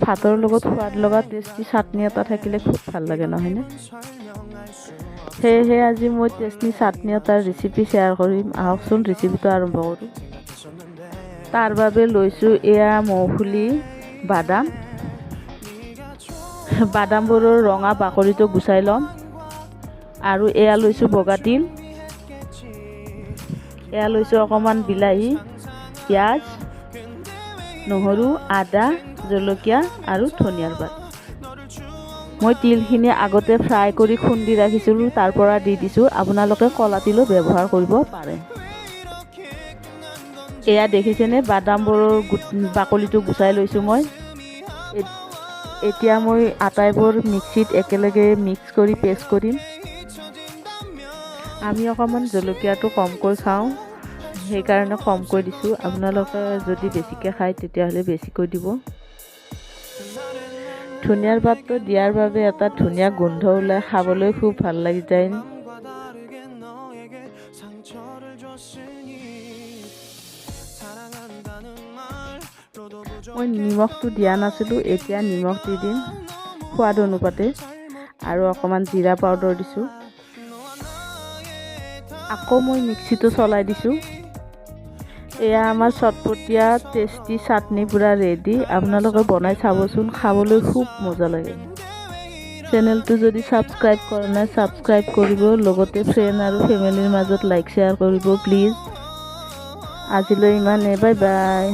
ভাতৰ লগত সোৱাদ লগা টেষ্টি চাটনি এটা থাকিলে খুব ভাল লাগে নহয়নে? সেয়েহে আজি মই টেষ্টি চাটনি এটাৰ ৰেচিপি শ্বেয়াৰ কৰিম। আহকচোন ৰেচিপিটো আৰম্ভ কৰোঁ। তাৰ বাবে লৈছোঁ এয়া মৌফুলি, বাদামবোৰৰ ৰঙা বাকলিটো গুচাই ল'ম। আৰু এয়া লৈছোঁ বগা তিল, এয়া লৈছোঁ অকণমান বিলাহী, পিঁয়াজ, নহৰু, আদা, জলকীয়া আৰু ধনিয়াৰ পাত। মই তিলখিনি আগতে ফ্ৰাই কৰি খুন্দি ৰাখিছিলোঁ, তাৰ পৰা দি দিছোঁ। আপোনালোকে ক'লা তিলো ব্যৱহাৰ কৰিব পাৰে। এয়া দেখিছেনে, বাদামবোৰৰ বাকলিটো গুচাই লৈছোঁ মই। এতিয়া মই আটাইবোৰ মিক্সিত একেলগে মিক্স কৰি পেষ্ট কৰিম। আমি অকণমান জলকীয়াটো কমকৈ খাওঁ, সেইকাৰণে কমকৈ দিছোঁ। আপোনালোকে যদি বেছিকৈ খায় তেতিয়াহ'লে বেছিকৈ দিব। ধনিয়াৰ পাতটো দিয়াৰ বাবে এটা ধুনীয়া গোন্ধ ওলাই, খাবলৈ খুব ভাল লাগি যায়। মই নিমখটো দিয়া নাছিলোঁ, এতিয়া নিমখ দি দিম সোৱাদ অনুপাতে। আৰু অকণমান জিৰা পাউডাৰ দিছোঁ। আকৌ মই মিক্সিটো চলাই দিছোঁ। এয়া আমাৰ চটপটীয়া টেষ্টি চাটনি পূৰা ৰেডি। আপোনালোকে বনাই চাবচোন, খাবলৈ খুব মজা লাগে। চেনেলটো যদি ছাবস্ক্ৰাইব কৰা নাই ছাবস্ক্ৰাইব কৰিব, লগতে ফ্ৰেণ্ড আৰু ফেমিলিৰ মাজত লাইক শ্বেয়াৰ কৰিব প্লিজ। আজিলৈ ইমানেই, বাই বাই।